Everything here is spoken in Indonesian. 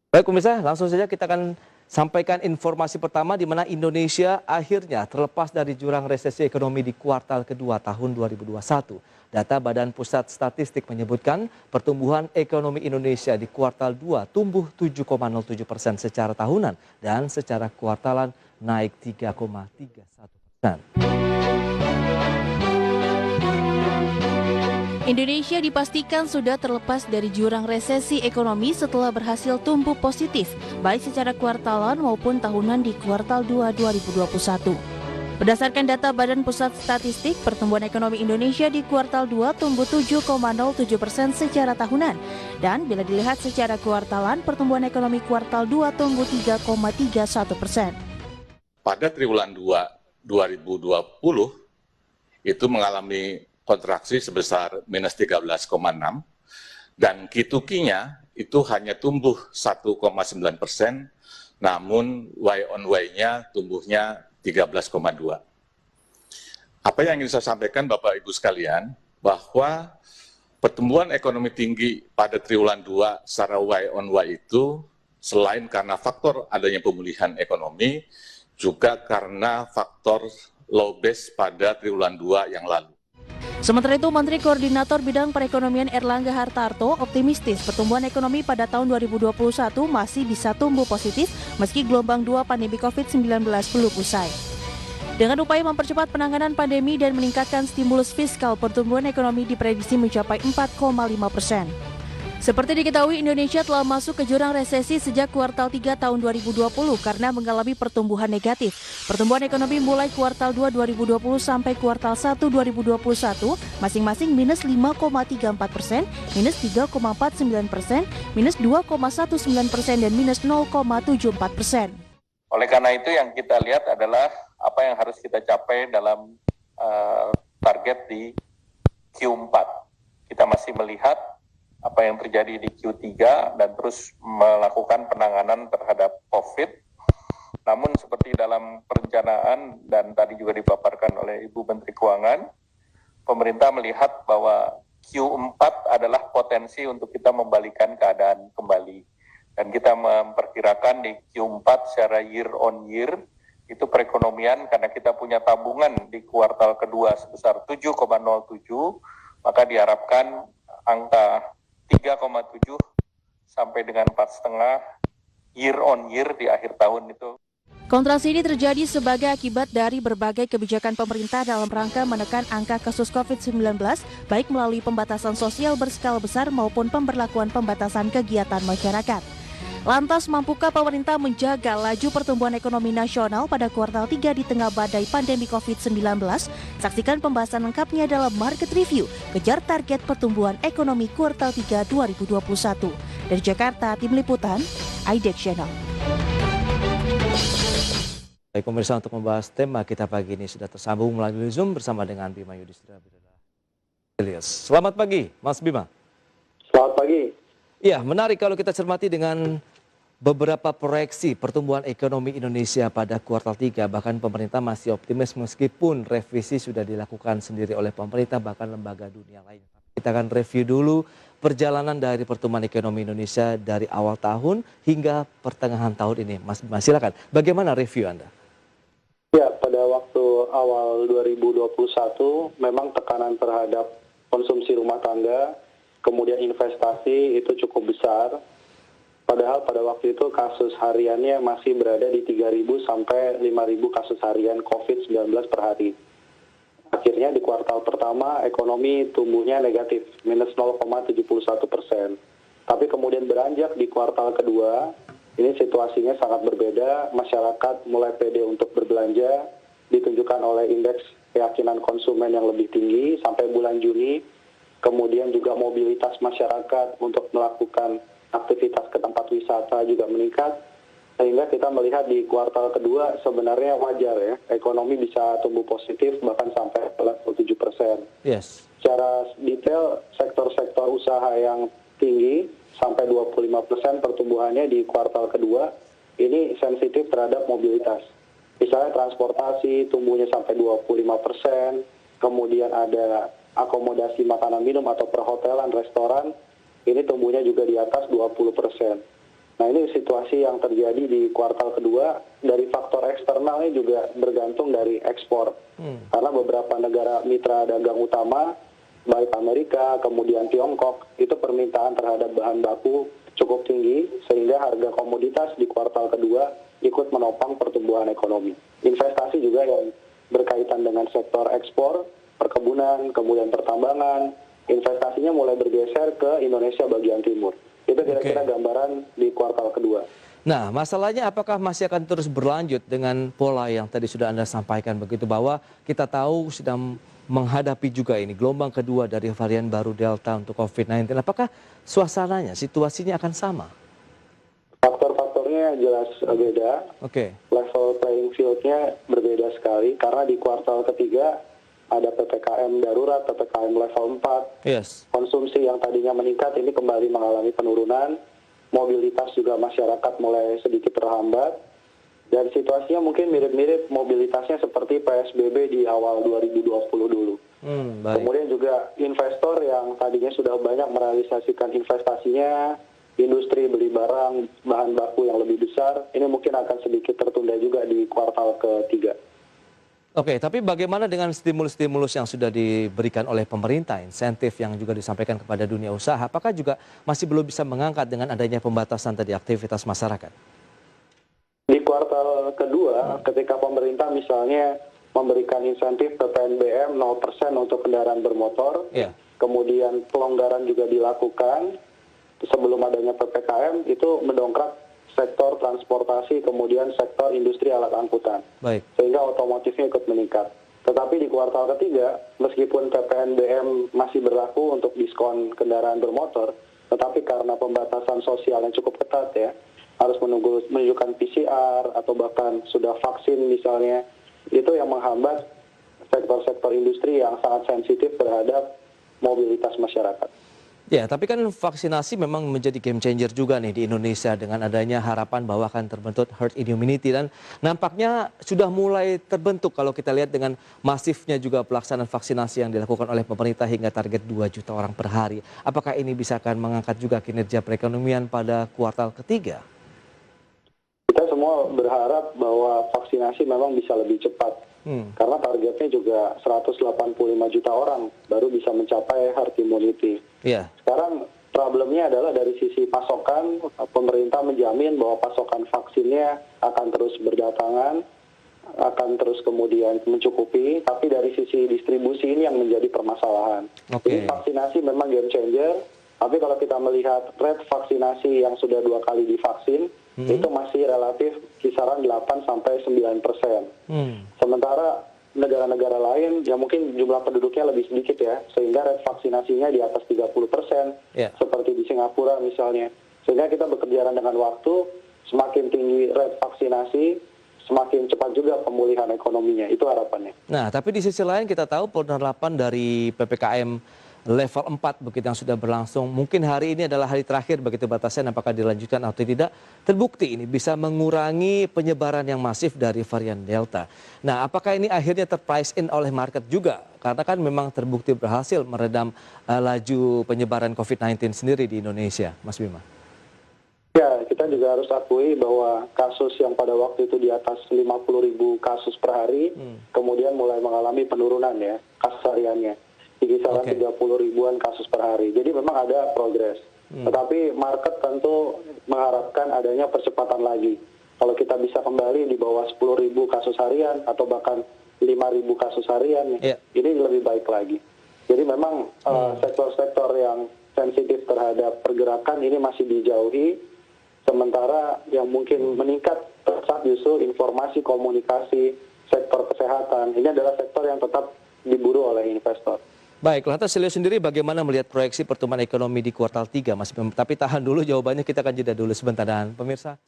Baik pemirsa, langsung saja kita akan sampaikan informasi pertama di mana Indonesia akhirnya terlepas dari jurang resesi ekonomi di kuartal kedua tahun 2021. Data Badan Pusat Statistik menyebutkan pertumbuhan ekonomi Indonesia di kuartal 2 tumbuh 7,07% secara tahunan dan secara kuartalan naik 3,31%. Indonesia dipastikan sudah terlepas dari jurang resesi ekonomi setelah berhasil tumbuh positif, baik secara kuartalan maupun tahunan di kuartal 2 2021. Berdasarkan data Badan Pusat Statistik, pertumbuhan ekonomi Indonesia di kuartal 2 tumbuh 7,07% secara tahunan. Dan bila dilihat secara kuartalan, pertumbuhan ekonomi kuartal 2 tumbuh 3,31%. Pada triwulan 2 2020 itu mengalami kontraksi sebesar minus 13,6 dan Q2-nya itu hanya tumbuh 1,9%, namun Y on Y-nya tumbuhnya 13,2. Apa yang ingin saya sampaikan Bapak Ibu sekalian, bahwa pertumbuhan ekonomi tinggi pada triwulan 2 secara Y on Y itu selain karena faktor adanya pemulihan ekonomi, juga karena faktor low base pada triwulan 2 yang lalu. Sementara itu, Menteri Koordinator Bidang Perekonomian Erlangga Hartarto optimistis pertumbuhan ekonomi pada tahun 2021 masih bisa tumbuh positif meski gelombang 2 pandemi COVID-19 belum usai. Dengan upaya mempercepat penanganan pandemi dan meningkatkan stimulus fiskal, pertumbuhan ekonomi diprediksi mencapai 4,5%. Seperti diketahui, Indonesia telah masuk ke jurang resesi sejak kuartal 3 tahun 2020 karena mengalami pertumbuhan negatif. Pertumbuhan ekonomi mulai kuartal 2 2020 sampai kuartal 1 2021 masing-masing minus 5,34%, minus 3,49%, minus 2,19% dan minus 0,74%. Oleh karena itu yang kita lihat adalah apa yang harus kita capai dalam target di Q4. Kita masih melihat apa yang terjadi di Q3 dan terus melakukan penanganan terhadap COVID. Namun seperti dalam perencanaan dan tadi juga dipaparkan oleh Ibu Menteri Keuangan, pemerintah melihat bahwa Q4 adalah potensi untuk kita membalikan keadaan kembali. Dan kita memperkirakan di Q4 secara year on year, itu perekonomian karena kita punya tabungan di kuartal kedua sebesar 7,07, maka diharapkan angka 3,7 sampai dengan 4,5 year on year di akhir tahun itu. Kontraksi ini terjadi sebagai akibat dari berbagai kebijakan pemerintah dalam rangka menekan angka kasus COVID-19, baik melalui pembatasan sosial berskala besar maupun pemberlakuan pembatasan kegiatan masyarakat. Lantas, mampukah pemerintah menjaga laju pertumbuhan ekonomi nasional pada kuartal 3 di tengah badai pandemi COVID-19? Saksikan pembahasan lengkapnya dalam Market Review, kejar target pertumbuhan ekonomi kuartal 3 2021. Dari Jakarta, Tim Liputan, IDEX Channel. Baik pemirsa, untuk membahas tema kita pagi ini sudah tersambung melalui Zoom bersama dengan Bima Yudhistira. Selamat pagi, Mas Bima. Selamat pagi. Ya, menarik kalau kita cermati dengan beberapa proyeksi pertumbuhan ekonomi Indonesia pada kuartal 3. Bahkan pemerintah masih optimis meskipun revisi sudah dilakukan sendiri oleh pemerintah bahkan lembaga dunia lain. Kita akan review dulu perjalanan dari pertumbuhan ekonomi Indonesia dari awal tahun hingga pertengahan tahun ini. Mas Bima, silakan. Bagaimana review Anda? Ya, pada waktu awal 2021 memang tekanan terhadap konsumsi rumah tangga, kemudian investasi itu cukup besar. Padahal pada waktu itu kasus hariannya masih berada di 3.000 sampai 5.000 kasus harian COVID-19 per hari. Akhirnya di kuartal pertama ekonomi tumbuhnya negatif, minus 0,71%. Tapi kemudian beranjak di kuartal kedua, ini situasinya sangat berbeda. Masyarakat mulai pede untuk berbelanja, ditunjukkan oleh indeks keyakinan konsumen yang lebih tinggi sampai bulan Juni. Kemudian juga mobilitas masyarakat untuk melakukan aktivitas ke tempat wisata juga meningkat. Sehingga kita melihat di kuartal kedua sebenarnya wajar ya, ekonomi bisa tumbuh positif bahkan sampai 7%. Yes. Secara detail, sektor-sektor usaha yang tinggi sampai 25% pertumbuhannya di kuartal kedua, ini sensitif terhadap mobilitas. Misalnya transportasi tumbuhnya sampai 25%, kemudian ada akomodasi makanan minum atau perhotelan, restoran, ini tumbuhnya juga di atas 20%. Nah, ini situasi yang terjadi di kuartal kedua. Dari faktor eksternalnya juga bergantung dari ekspor. Karena beberapa negara mitra dagang utama, baik Amerika, kemudian Tiongkok, itu permintaan terhadap bahan baku cukup tinggi, sehingga harga komoditas di kuartal kedua ikut menopang pertumbuhan ekonomi. Investasi juga yang berkaitan dengan sektor ekspor, perkebunan, kemudian pertambangan, investasinya mulai bergeser ke Indonesia bagian timur. Itu kira-kira gambaran di kuartal kedua. Nah, masalahnya apakah masih akan terus berlanjut dengan pola yang tadi sudah Anda sampaikan begitu, bahwa kita tahu sedang menghadapi juga ini gelombang kedua dari varian baru Delta untuk COVID-19. Apakah suasananya, situasinya akan sama? Faktor-faktornya jelas beda. Oke. Level playing field-nya berbeda sekali karena di kuartal ketiga ada PPKM darurat, PPKM level 4. Yes. Konsumsi yang tadinya meningkat ini kembali mengalami penurunan. Mobilitas juga masyarakat mulai sedikit terhambat. Dan situasinya mungkin mirip-mirip mobilitasnya seperti PSBB di awal 2020 dulu. Baik. Kemudian juga investor yang tadinya sudah banyak merealisasikan investasinya, industri beli barang, bahan baku yang lebih besar, ini mungkin akan sedikit tertunda juga di kuartal ketiga. Oke, tapi bagaimana dengan stimulus-stimulus yang sudah diberikan oleh pemerintah, insentif yang juga disampaikan kepada dunia usaha, apakah juga masih belum bisa mengangkat dengan adanya pembatasan tadi aktivitas masyarakat? Di kuartal kedua, ketika pemerintah misalnya memberikan insentif PPNBM 0% untuk kendaraan bermotor, kemudian pelonggaran juga dilakukan sebelum adanya PPKM, itu mendongkrak sektor transportasi, kemudian sektor industri alat angkutan. Baik. Sehingga otomotifnya ikut meningkat. Tetapi di kuartal ketiga, meskipun PPNBM masih berlaku untuk diskon kendaraan bermotor, tetapi karena pembatasan sosial yang cukup ketat ya, harus menunjukkan PCR atau bahkan sudah vaksin misalnya, itu yang menghambat sektor-sektor industri yang sangat sensitif terhadap mobilitas masyarakat. Ya, tapi kan vaksinasi memang menjadi game changer juga nih di Indonesia dengan adanya harapan bahwa akan terbentuk herd immunity, dan nampaknya sudah mulai terbentuk kalau kita lihat dengan masifnya juga pelaksanaan vaksinasi yang dilakukan oleh pemerintah hingga target 2 juta orang per hari. Apakah ini bisa akan mengangkat juga kinerja perekonomian pada kuartal ketiga? Kita semua berharap bahwa vaksinasi memang bisa lebih cepat. Karena targetnya juga 185 juta orang baru bisa mencapai herd immunity. Sekarang problemnya adalah dari sisi pasokan, pemerintah menjamin bahwa pasokan vaksinnya akan terus berdatangan, akan terus kemudian mencukupi, tapi dari sisi distribusi ini yang menjadi permasalahan. Jadi vaksinasi memang game changer, tapi kalau kita melihat rate vaksinasi yang sudah 2 kali divaksin, itu masih relatif kisaran 8-9%. Sementara negara-negara lain yang mungkin jumlah penduduknya lebih sedikit ya, sehingga rate vaksinasinya di atas 30%, seperti di Singapura misalnya. Sehingga kita bekerja dengan waktu, semakin tinggi rate vaksinasi, semakin cepat juga pemulihan ekonominya, itu harapannya. Nah, tapi di sisi lain kita tahu penerapan dari PPKM level 4 begitu yang sudah berlangsung, mungkin hari ini adalah hari terakhir begitu batasan apakah dilanjutkan atau tidak, terbukti ini bisa mengurangi penyebaran yang masif dari varian Delta. Nah, apakah ini akhirnya terprice in oleh market juga? Karena kan memang terbukti berhasil meredam laju penyebaran COVID-19 sendiri di Indonesia, Mas Bima. Ya, kita juga harus akui bahwa kasus yang pada waktu itu di atas 50.000 kasus per hari, kemudian mulai mengalami penurunan ya, kasus hariannya. Di kisaran 30 ribuan kasus per hari. Jadi memang ada progres. Tetapi market tentu mengharapkan adanya percepatan lagi. Kalau kita bisa kembali di bawah 10.000 kasus harian atau bahkan 5.000 kasus harian, ini lebih baik lagi. Jadi memang sektor-sektor yang sensitif terhadap pergerakan ini masih dijauhi, sementara yang mungkin meningkat pesat justru informasi, komunikasi, sektor kesehatan. Ini adalah sektor yang tetap diburu oleh investor. Baik, lantas Silio sendiri bagaimana melihat proyeksi pertumbuhan ekonomi di kuartal 3, Mas? Tapi tahan dulu jawabannya, kita akan jeda dulu sebentar dan pemirsa.